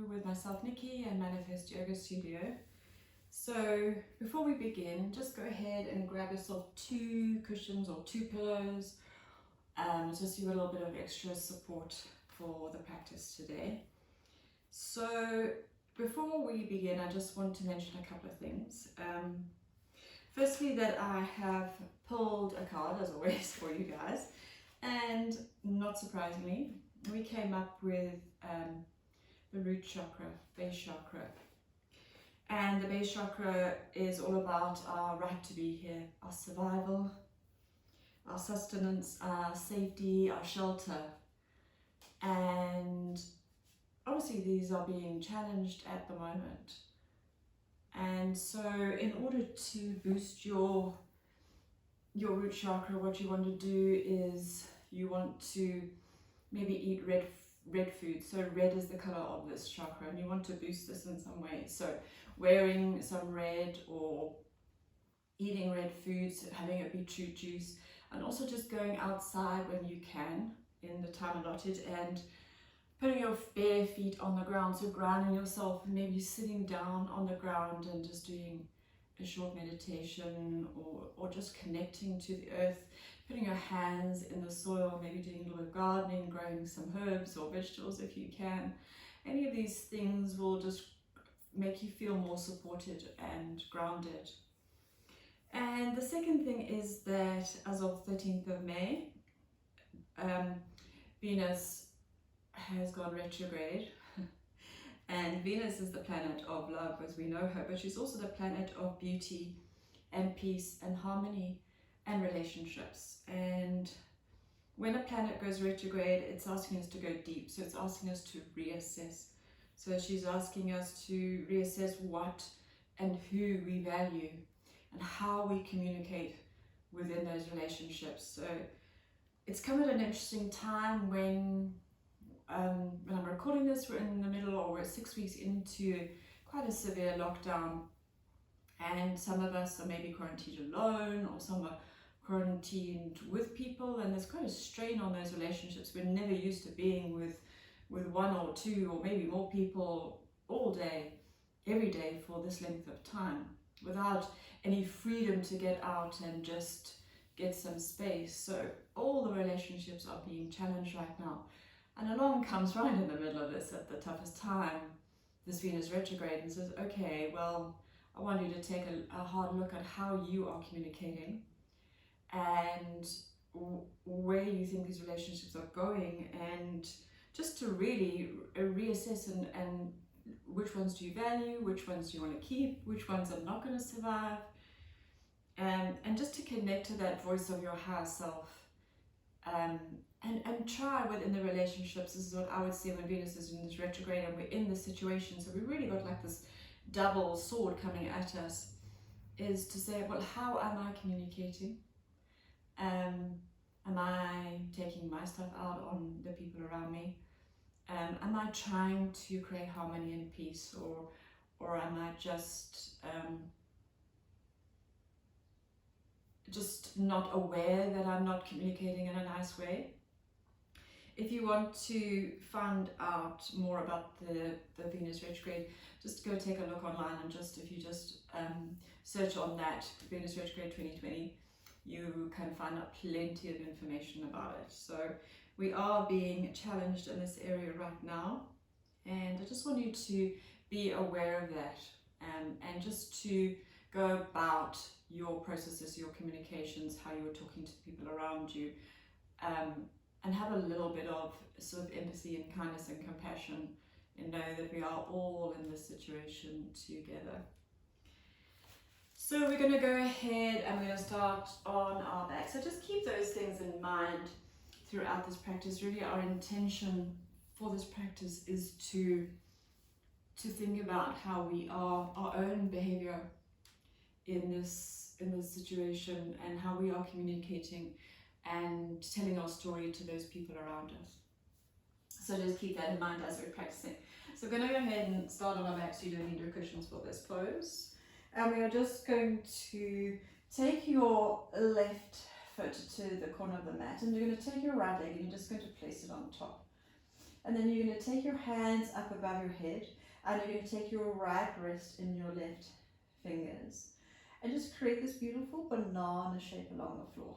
with myself, Nikki, and Manifest Yoga Studio. So before we begin, just go ahead and grab yourself 2 cushions or 2 pillows, just so you got a little bit of extra support for the practice today. So before we begin, I just want to mention a couple of things. Firstly, that I have pulled a card, as always, for you guys, and not surprisingly, we came up with the root chakra, base chakra. And the base chakra is all about our right to be here, our survival, our sustenance, our safety, our shelter. And obviously these are being challenged at the moment. And so in order to boost your root chakra, what you want to do is you want to maybe eat red food. So red is the color of this chakra, and you want to boost this in some way. So wearing some red, or eating red foods, having a beetroot juice, and also just going outside when you can in the time allotted and putting your bare feet on the ground, so grounding yourself, maybe sitting down on the ground and just doing a short meditation, or just connecting to the earth, putting your hands in the soil, maybe doing a little gardening, growing some herbs or vegetables if you can. Any of these things will just make you feel more supported and grounded. And the second thing is that as of 13th of May, Venus has gone retrograde. And Venus is the planet of love as we know her, but she's also the planet of beauty and peace and harmony and relationships. And when a planet goes retrograde, it's asking us to go deep. So it's asking us to reassess. So she's asking us to reassess what and who we value and how we communicate within those relationships. So it's come at an interesting time when I'm recording this, we're in the middle, or we're 6 weeks into quite a severe lockdown, and some of us are maybe quarantined alone, or some are quarantined with people, and there's quite a strain on those relationships. We're never used to being with 1 or 2 or maybe more people all day, every day for this length of time, without any freedom to get out and just get some space. So all the relationships are being challenged right now. And along comes right in the middle of this, at the toughest time, this Venus retrograde, and says, okay, well, I want you to take a hard look at how you are communicating and where you think these relationships are going, and just to really reassess and which ones do you value, which ones do you want to keep, which ones are not going to survive, and just to connect to that voice of your higher self. And try within the relationships. This is what I would say when Venus is in this retrograde and we're in this situation. So we really got like this double sword coming at us, is to say, well, how am I communicating? Am I taking my stuff out on the people around me? Am I trying to create harmony and peace, or am I just not aware that I'm not communicating in a nice way? If you want to find out more about the Venus retrograde, just go take a look online, and if you just search on that, Venus retrograde 2020, you can find out plenty of information about it. So we are being challenged in this area right now, and I just want you to be aware of that, and just to go about your processes, your communications, how you are talking to the people around you, and have a little bit of sort of empathy and kindness and compassion, and know that we are all in this situation together. So we're going to go ahead and we're going to start on our back. So just keep those things in mind throughout this practice. Really, our intention for this practice is to think about how we are, our own behavior in this situation, and how we are communicating and telling our story to those people around us. So just keep that in mind as we're practicing. So we're going to go ahead and start on our back, so you don't need your cushions for this pose. And we are just going to take your left foot to the corner of the mat, and you're going to take your right leg and you're just going to place it on top. And then you're going to take your hands up above your head, and you're going to take your right wrist in your left fingers and just create this beautiful banana shape along the floor.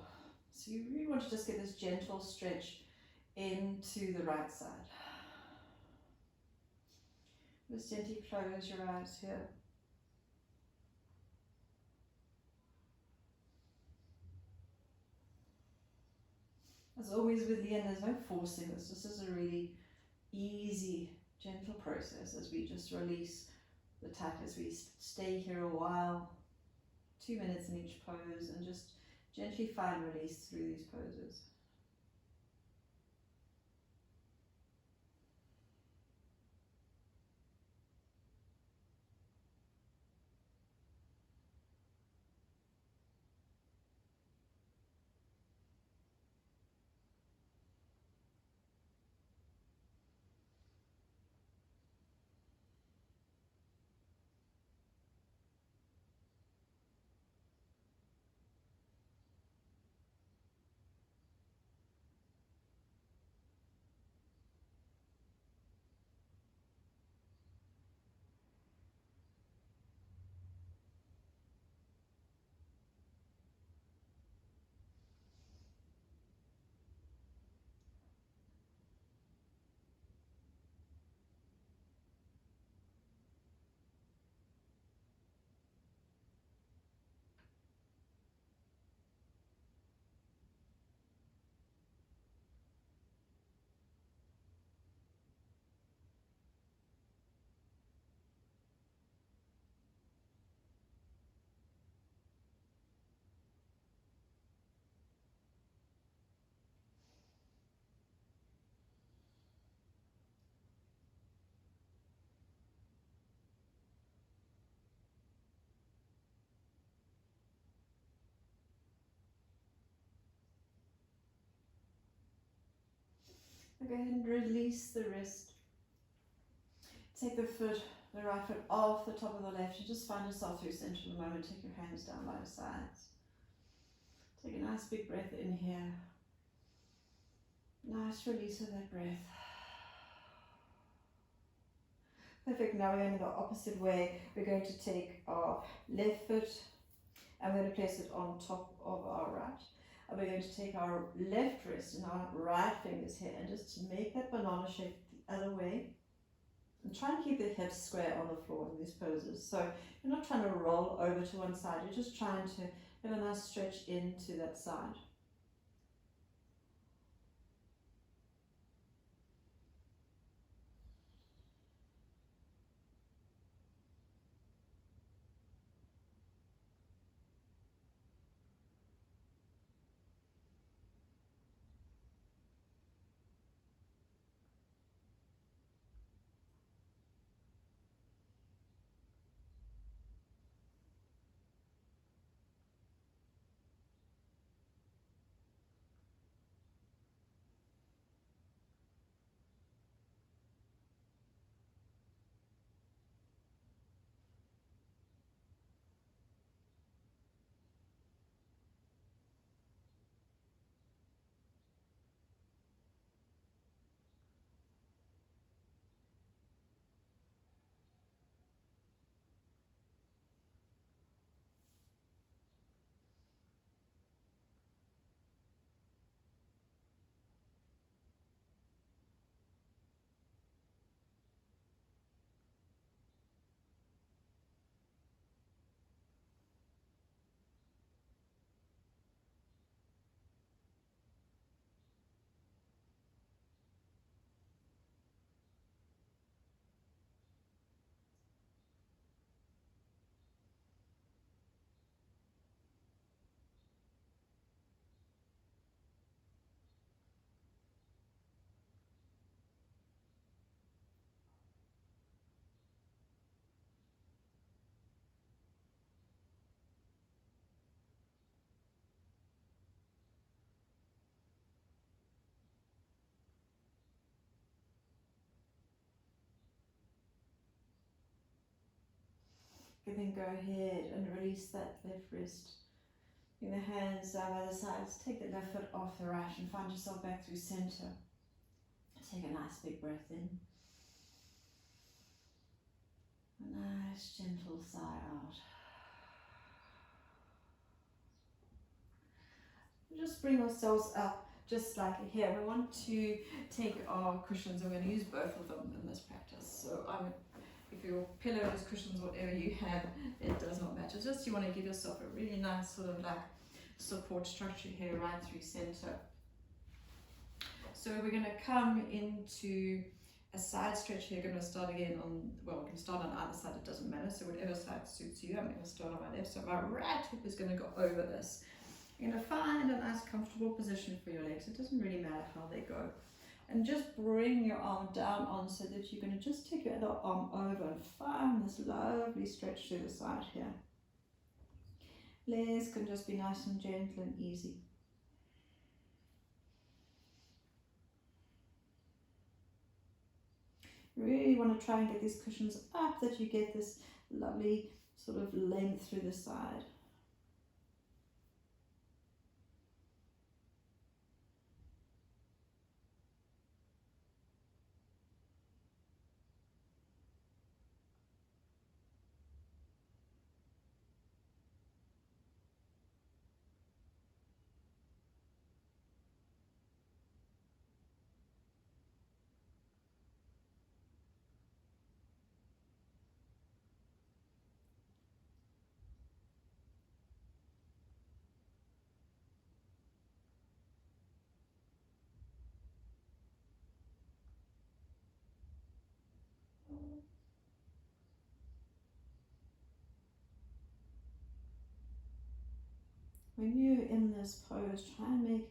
So you really want to just get this gentle stretch into the right side. Just gently close your eyes here. As always with Leon, there's no forcing this. This is a really easy, gentle process as we just release the tightness. We stay here a while, 2 minutes in each pose, and just gently find release through these poses. Go ahead and release the wrist. Take the foot, the right foot off the top of the left, and just find yourself through center for the moment. Take your hands down by your sides. Take a nice big breath in here. Nice release of that breath. Perfect. Now we're going the opposite way. We're going to take our left foot and we're going to place it on top of our right. And we're going to take our left wrist and our right fingers here and just make that banana shape the other way. And try and keep the hips square on the floor in these poses. So you're not trying to roll over to one side, you're just trying to have a nice stretch into that side. You then go ahead and release that left wrist. Bring the hands down by the sides, take the left foot off the right and find yourself back through center. Take a nice big breath in. A nice gentle sigh out. Just bring ourselves up just slightly here. We want to take our cushions, and we're going to use both of them in this practice. So if your pillows, cushions, whatever you have, it does not matter. Just you want to give yourself a really nice sort of like support structure here right through center. So we're going to come into a side stretch here. Going to start again on, well, we can start on either side, it doesn't matter. So whatever side suits you. I'm going to start on my left. So my right hip is going to go over this. You're going to find a nice comfortable position for your legs. It doesn't really matter how they go. And just bring your arm down on so that you're going to just take your other arm over and find this lovely stretch through the side here. Legs can just be nice and gentle and easy. Really want to try and get these cushions up, that you get this lovely sort of length through the side. When you're in this pose, try and make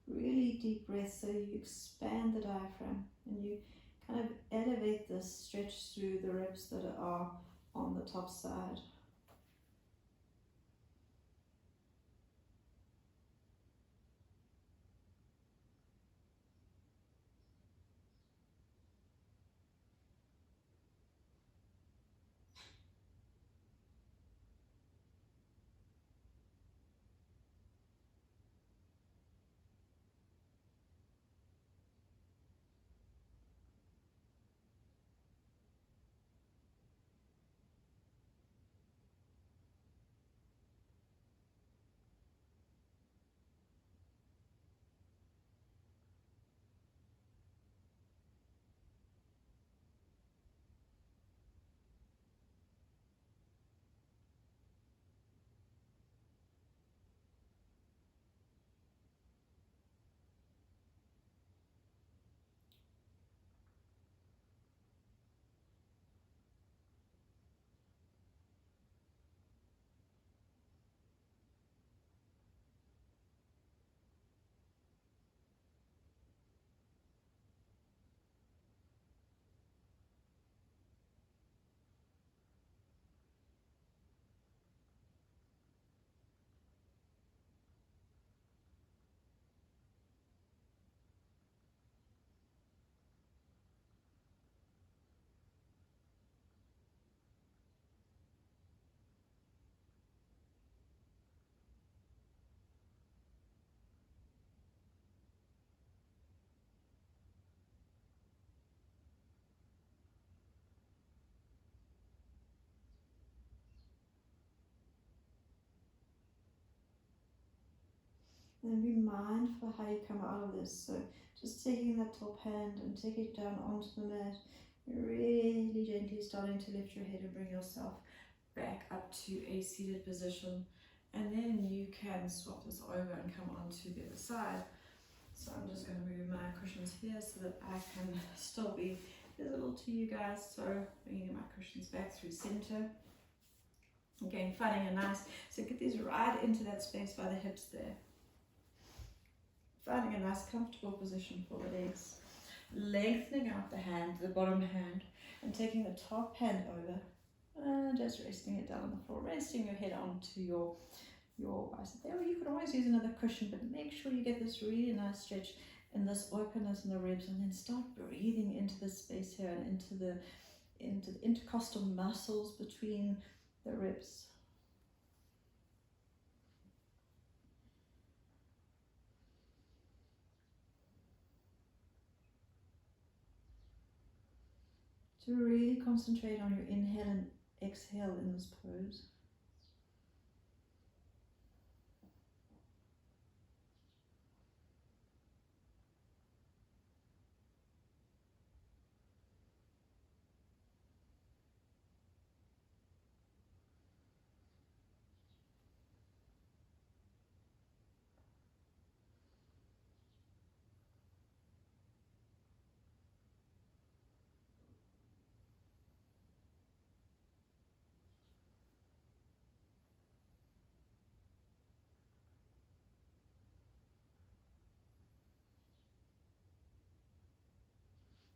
really deep breaths so you expand the diaphragm and you kind of elevate this stretch through the ribs that are on the top side. And be mindful how you come out of this. So just taking that top hand and take it down onto the mat. Really gently starting to lift your head and bring yourself back up to a seated position. And then you can swap this over and come onto the other side. So I'm just going to move my cushions here so that I can still be visible to you guys. So bringing my cushions back through center. Again, finding a nice, so get these right into that space by the hips there. Finding a nice comfortable position for the legs. Lengthening out the hand, the bottom hand, and taking the top hand over. And just resting it down on the floor. Resting your head onto your bicep there. Or you could always use another cushion, but make sure you get this really nice stretch and this openness in the ribs, and then start breathing into the space here and into the intercostal muscles between the ribs. So really concentrate on your inhale and exhale in this pose.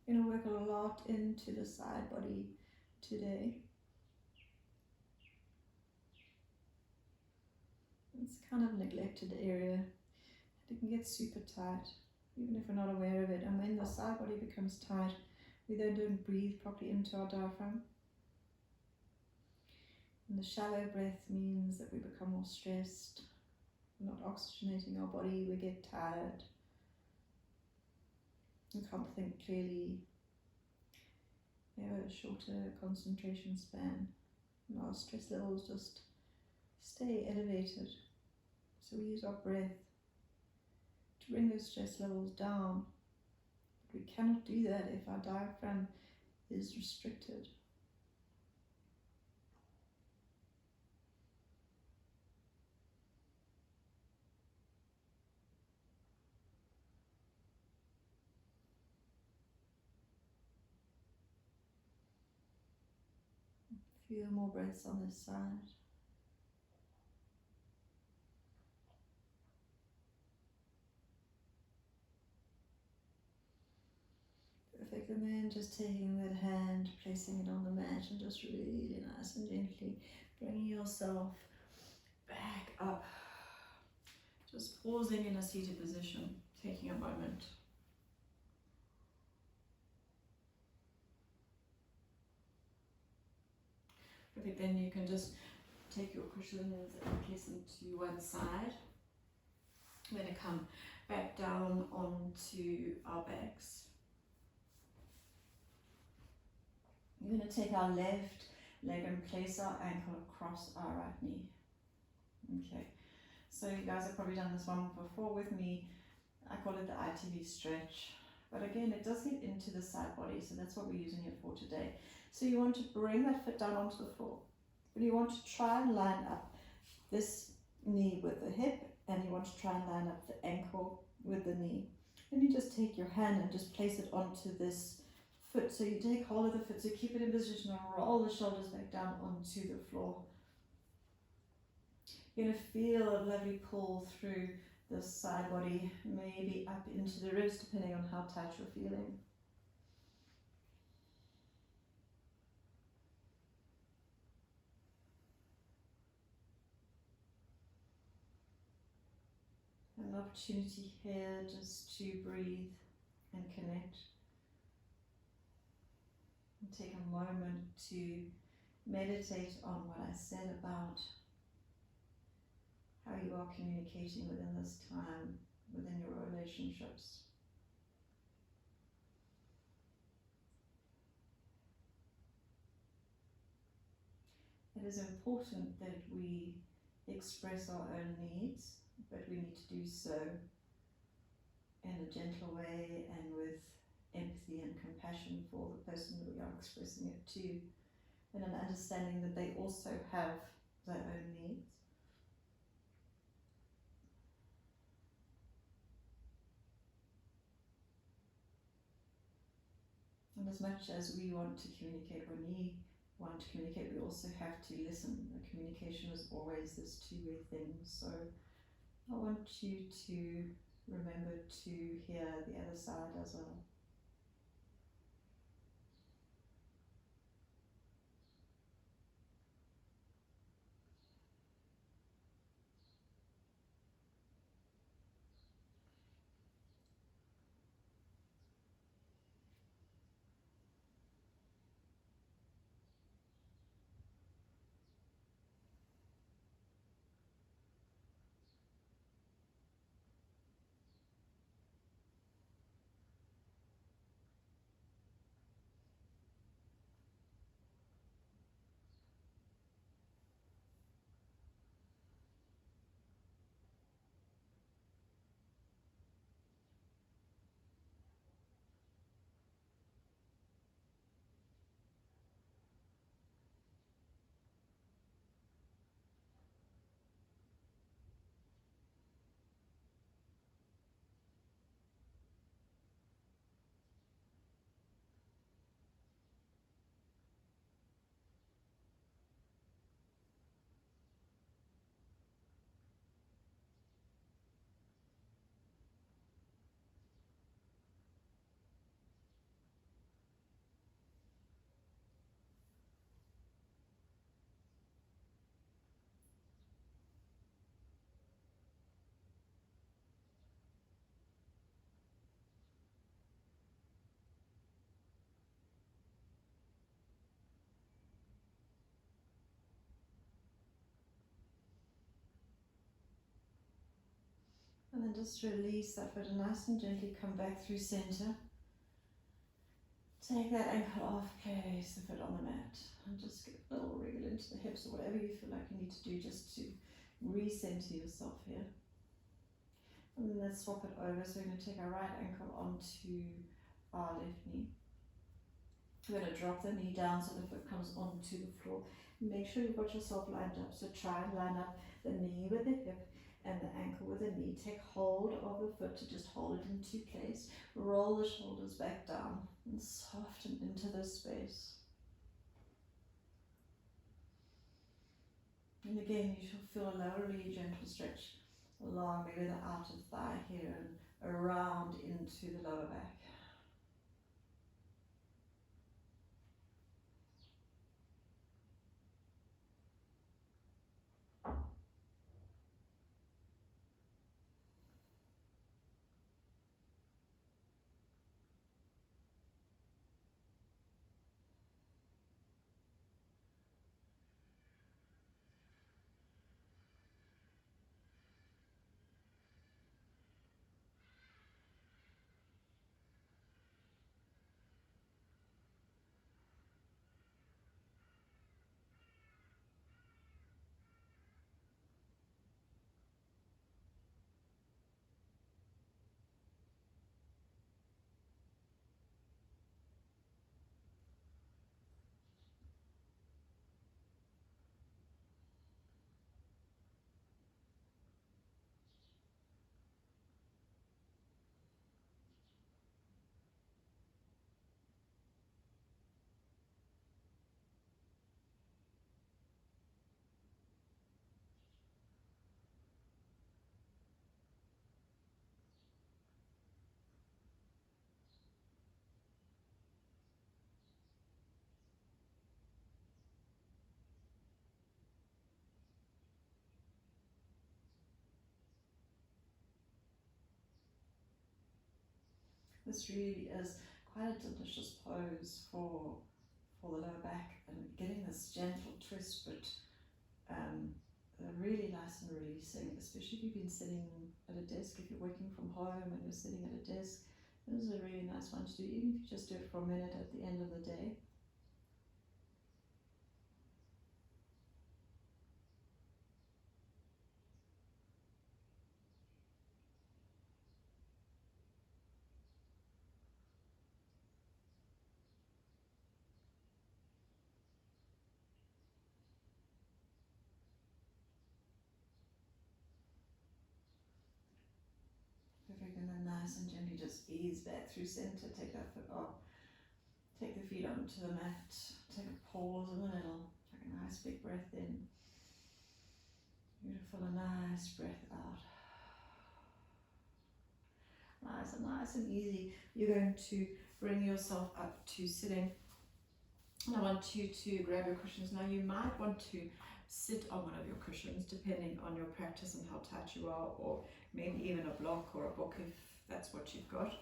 You're going to work a lot into the side body today. It's kind of a neglected area. It can get super tight, even if we're not aware of it. And when the side body becomes tight, we then don't breathe properly into our diaphragm. And the shallow breath means that we become more stressed. We're not oxygenating our body, we get tired. We can't think clearly. We have a shorter concentration span. And our stress levels just stay elevated. So we use our breath to bring those stress levels down. But we cannot do that if our diaphragm is restricted. Few more breaths on this side. Perfect, and then just taking that hand, placing it on the mat, and just really nice and gently bringing yourself back up. Just pausing in a seated position, taking a moment. Perfect, then you can just take your cushions and place them to one side. We're going to come back down onto our backs. We're going to take our left leg and place our ankle across our right knee. Okay, so you guys have probably done this one before with me. I call it the ITV stretch. But again, it does get into the side body, so that's what we're using it for today. So you want to bring that foot down onto the floor. But you want to try and line up this knee with the hip, and you want to try and line up the ankle with the knee. Then you just take your hand and just place it onto this foot. So you take hold of the foot, so keep it in position and roll the shoulders back down onto the floor. You're going to feel a lovely pull through the side body, maybe up into the ribs, depending on how tight you're feeling. An opportunity here just to breathe and connect. And take a moment to meditate on what I said about how you are communicating within this time, within your relationships. It is important that we express our own needs, but we need to do so in a gentle way and with empathy and compassion for the person that we are expressing it to, and an understanding that they also have their own needs. And as much as we want to communicate or need want to communicate, we also have to listen. The communication is always this two-way thing. So I want you to remember to hear the other side as well. And then just release that foot and nice and gently come back through center. Take that ankle off, place the foot on the mat, and just get a little wriggle into the hips or whatever you feel like you need to do just to recenter yourself here. And then let's swap it over. So we're going to take our right ankle onto our left knee. We're going to drop the knee down so the foot comes onto the floor. Make sure you've got yourself lined up. So try and line up the knee with the hip and the ankle with the knee. Take hold of the foot to just hold it into place. Roll the shoulders back down and soften into this space. And again, you should feel a really gentle stretch along maybe the outer thigh here and around into the lower back. This really is quite a delicious pose for the lower back and getting this gentle twist, but really nice and releasing, especially if you've been sitting at a desk. If you're working from home and you're sitting at a desk, this is a really nice one to do, even if you just do it for a minute at the end of the day. Perfect, and then nice and gently just ease back through center, take that foot off, take the feet onto the mat, take a pause in the middle, take a nice big breath in, beautiful, a nice breath out. Nice and easy. You're going to bring yourself up to sitting. And I want you to grab your cushions. Now you might want to sit on one of your cushions depending on your practice and how tight you are, or maybe even a block or a book if that's what you've got.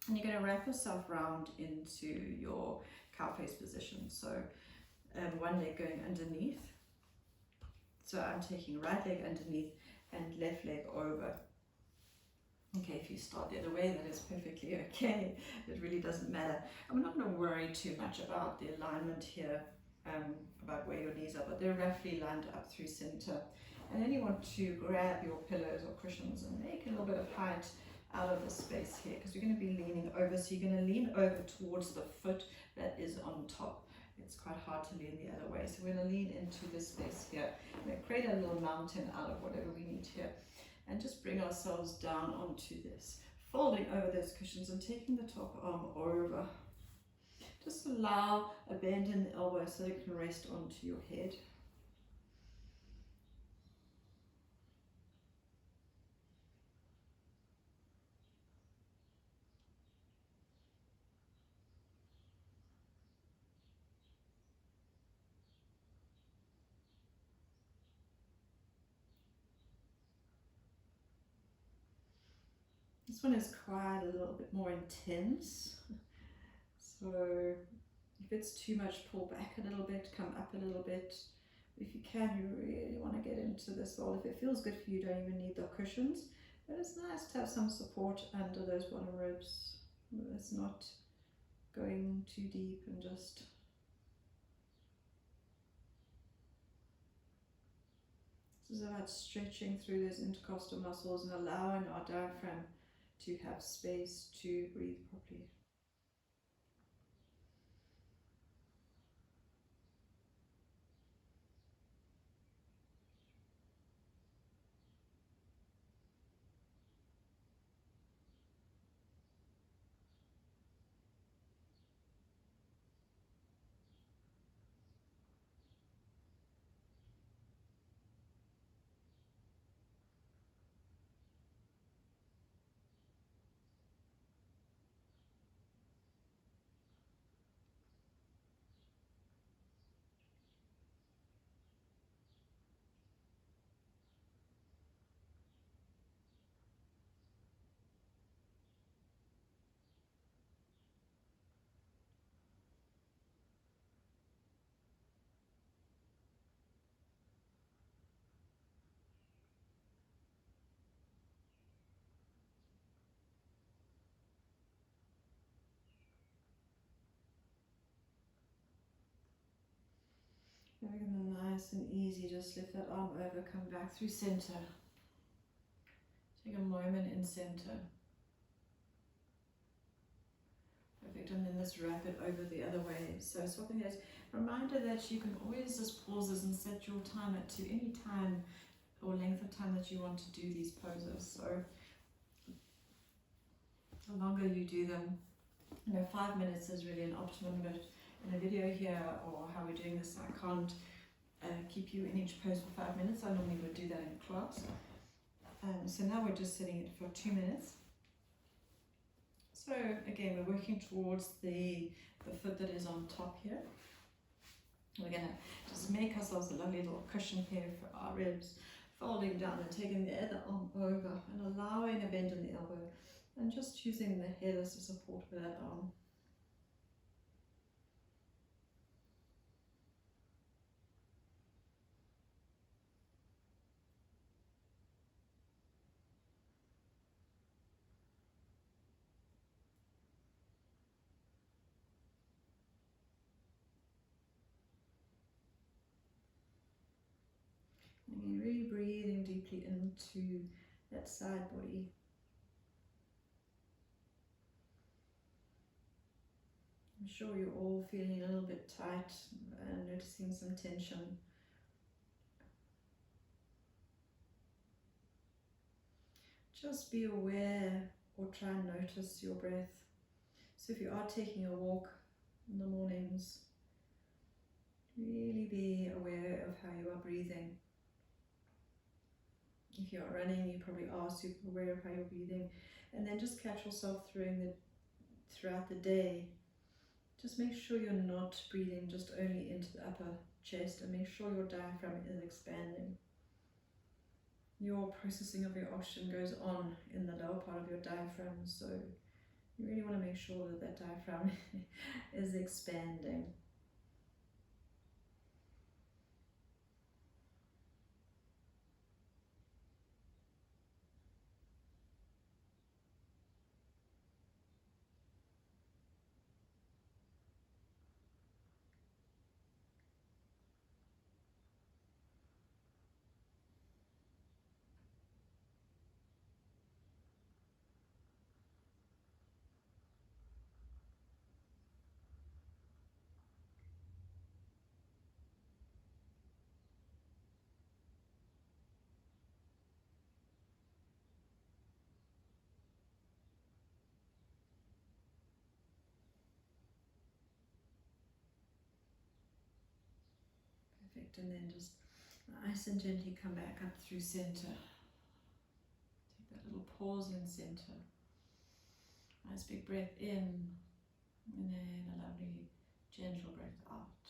And you're going to wrap yourself round into your cow face position. So one leg going underneath. So I'm taking right leg underneath and left leg over. Okay, if you start the other way, that is perfectly okay. It really doesn't matter. I'm not going to worry too much about the alignment here, about where your knees are, but they're roughly lined up through center. And then you want to grab your pillows or cushions and make a little bit of height out of the space here, because you're going to be leaning over. So you're going to lean over towards the foot that is on top. It's quite hard to lean the other way. So we're going to lean into this space here. We're going to create a little mountain out of whatever we need here. And just bring ourselves down onto this, folding over those cushions and taking the top arm over. Just allow a bend in the elbow so it can rest onto your head. This one is quite a little bit more intense. So if it's too much, pull back a little bit, come up a little bit. If you can, you really want to get into this. Well, if it feels good for you, you don't even need the cushions. But it's nice to have some support under those bottom ribs. It's not going too deep, and just this is about stretching through those intercostal muscles and allowing our diaphragm to have space to breathe properly. Making them nice and easy, just lift that arm over, come back through center. Take a moment in center. Perfect, and then let's wrap it over the other way. So swapping that, reminder that you can always just pause this and set your timer to any time or length of time that you want to do these poses. So the longer you do them, 5 minutes is really an optimum, but in a video here or how we're doing this, I can't keep you in each pose for 5 minutes. I normally would do that in class. So now we're just setting it for 2 minutes. So again, we're working towards the foot that is on top here. We're going to just make ourselves a lovely little cushion here for our ribs, folding down and taking the other arm over and allowing a bend in the elbow and just using the head as a support for that arm. And really breathing deeply into that side body. I'm sure you're all feeling a little bit tight and noticing some tension. Just be aware or try and notice your breath. So if you are taking a walk in the mornings, really be aware of how you are breathing. If you are running, you probably are super aware of how you're breathing. And then just catch yourself throughout the day. Just make sure you're not breathing just only into the upper chest, and make sure your diaphragm is expanding. Your processing of your oxygen goes on in the lower part of your diaphragm, so you really want to make sure that that diaphragm is expanding. Perfect, and then just nice and gently come back up through center. Take that little pause in center. Nice big breath in, and then a lovely gentle breath out.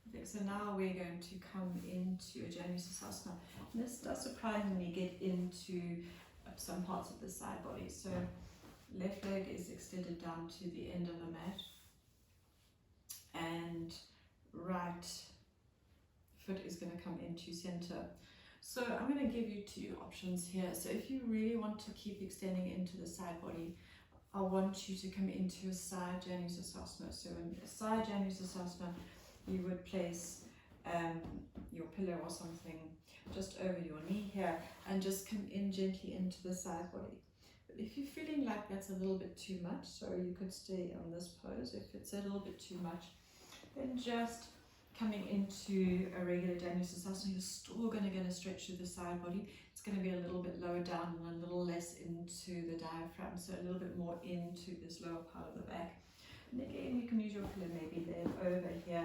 Perfect, so now we're going to come into a Janusarsasana. And this does surprisingly get into some parts of the side body. So left leg is extended down to the end of the mat, and right foot is going to come into center. So I'm going to give you two options here. So if you really want to keep extending into the side body, I want you to come into a side Janusasana. So in a side Janusasana, you would place your pillow or something just over your knee here and just come in gently into the side body. But if you're feeling like that's a little bit too much, so you could stay on this pose. If it's a little bit too much, then just coming into a regular Janusasana, you're still going to get a stretch through the side body. It's going to be a little bit lower down and a little less into the diaphragm, so a little bit more into this lower part of the back. And again, you can use your pillow maybe then over here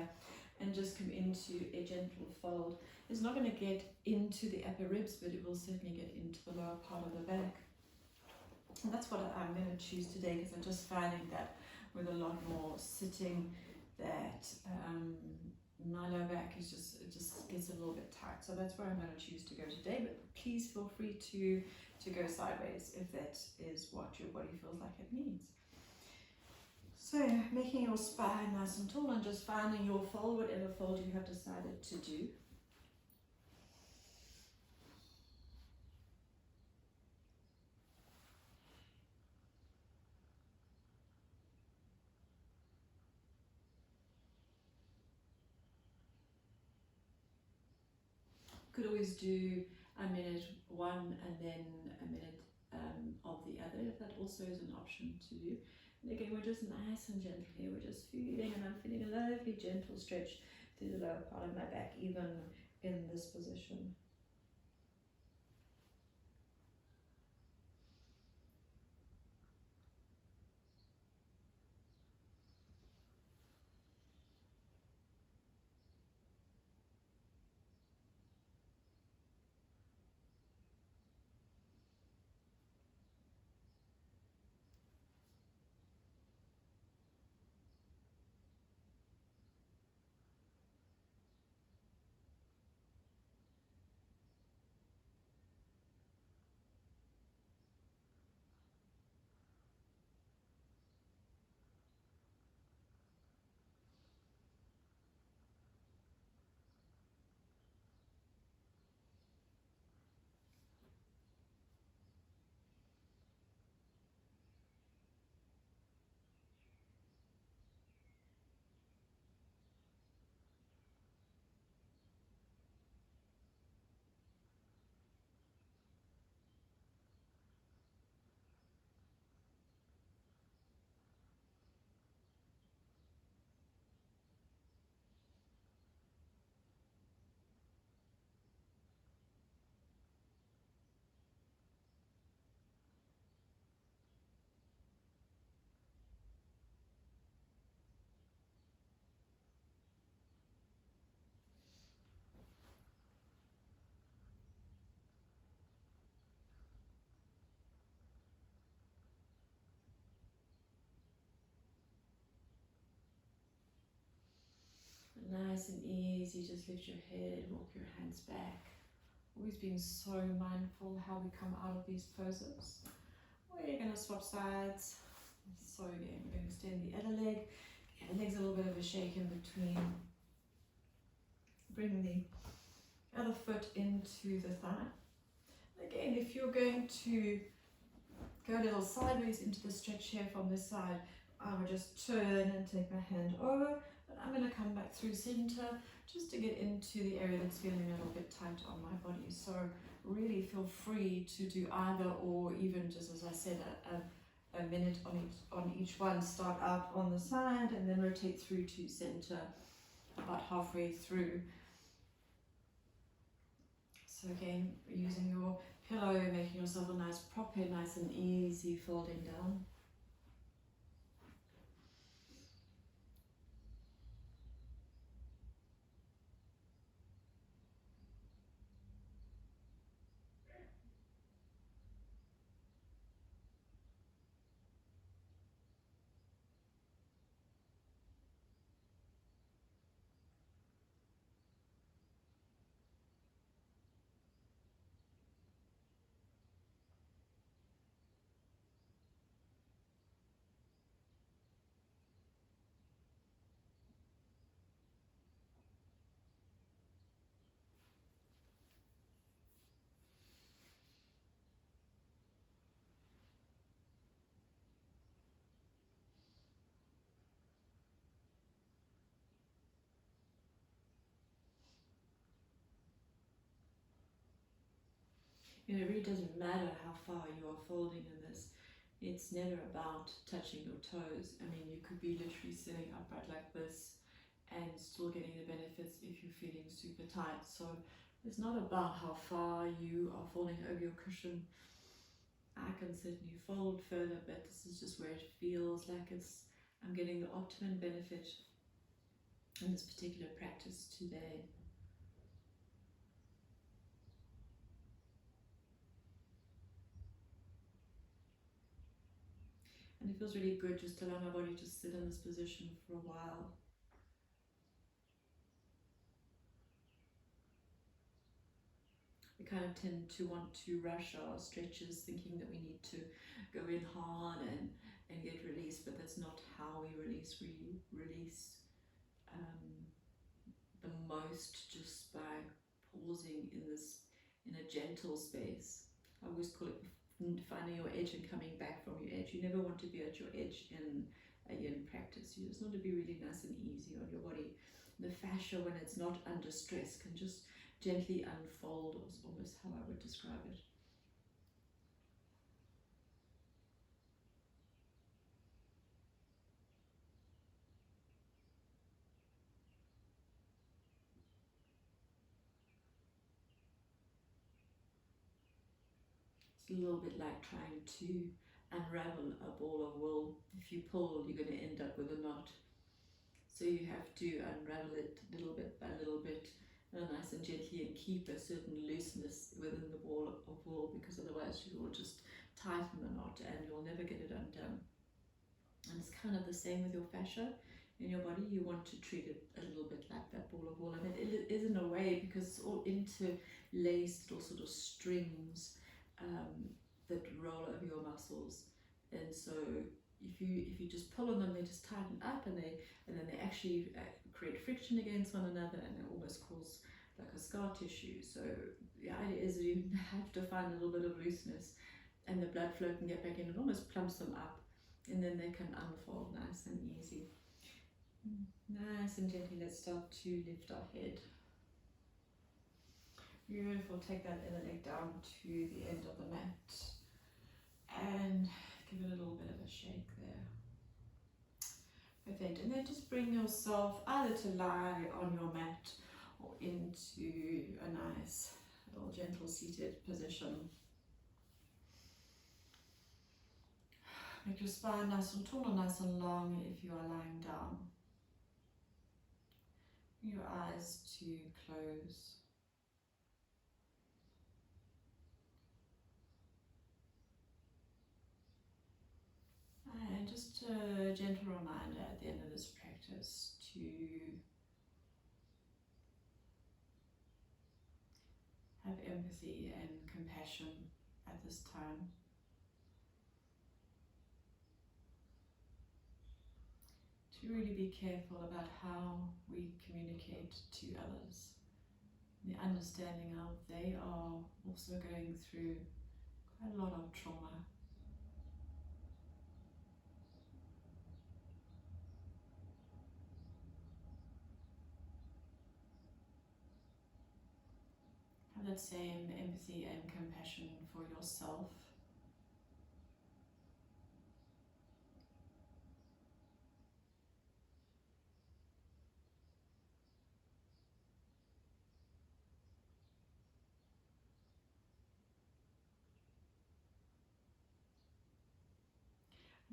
and just come into a gentle fold. It's not going to get into the upper ribs, but it will certainly get into the lower part of the back. And that's what I'm going to choose today, because I'm just finding that with a lot more sitting, that my lower back is it just gets a little bit tight. So that's where I'm going to choose to go today, but please feel free to go sideways if that is what your body feels like it needs. So making your spine nice and tall and just finding your fold, whatever fold you have decided to do. Could always do a minute one and then a minute of the other, if that also is an option to do. And again, we're just nice and gentle here. We're just feeling, and I'm feeling a lovely gentle stretch through the lower part of my back, even in this position. Nice and easy, just lift your head, walk your hands back. Always being so mindful how we come out of these poses. We're going to swap sides. So again, we're going to extend the other leg. The leg's a little bit of a shake in between. Bring the other foot into the thigh. Again, if you're going to go a little sideways into the stretch here from this side, I would just turn and take my hand over. But I'm going to come back through center just to get into the area that's feeling a little bit tight on my body. So really feel free to do either, or even just as I said, a minute on each one. Start out on the side and then rotate through to center about halfway through. So again, using your pillow, making yourself a nice prop here, nice and easy, folding down. You know, it really doesn't matter how far you are folding in this. It's never about touching your toes. I mean, you could be literally sitting upright like this and still getting the benefits if you're feeling super tight. So it's not about how far you are folding over your cushion. I can certainly fold further, but this is just where it feels like I'm getting the optimum benefit in this particular practice today. And it feels really good just to allow my body to sit in this position for a while. We kind of tend to want to rush our stretches thinking that we need to go in hard and get released, but that's not how we release. We release the most just by pausing in a gentle space. I always call it finding your edge and coming back from your edge. You never want to be at your edge in a yin practice. You just want to be really nice and easy on your body. The fascia, when it's not under stress, can just gently unfold, is almost how I would describe it. It's a little bit like trying to unravel a ball of wool. If you pull, you're going to end up with a knot. So you have to unravel it little bit by little bit, nice and gently, and keep a certain looseness within the ball of wool, because otherwise you will just tighten the knot and you'll never get it undone. And it's kind of the same with your fascia in your body. You want to treat it a little bit like that ball of wool, and it is in a way, because it's all interlaced, little sort of strings that roll over your muscles. And so if you just pull on them, they just tighten up, and then they actually create friction against one another, and they almost cause like a scar tissue. So the idea is that you have to find a little bit of looseness, and the blood flow can get back in and almost plumps them up, and then they can unfold nice and easy. Nice and gently, let's start to lift our head. Beautiful. Take that inner leg down to the end of the mat and give it a little bit of a shake there. Perfect. And then just bring yourself either to lie on your mat or into a nice little gentle seated position. Make your spine nice and tall and nice and long if you are lying down. Your eyes to close. And just a gentle reminder at the end of this practice to have empathy and compassion at this time. To really be careful about how we communicate to others. The understanding of they are also going through quite a lot of trauma. Have that same empathy and compassion for yourself.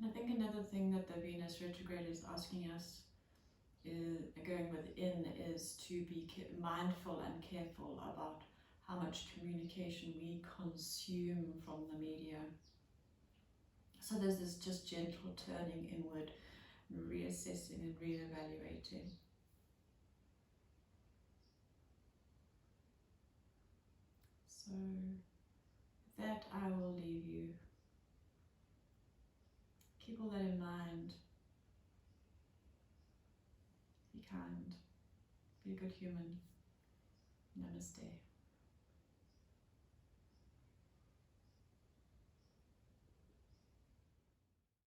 And I think another thing that the Venus retrograde is asking us, going within, is to be mindful and careful about how much communication we consume from the media. So there's this just gentle turning inward, reassessing and reevaluating. So with that, I will leave you. Keep all that in mind. Be kind. Be a good human. Namaste.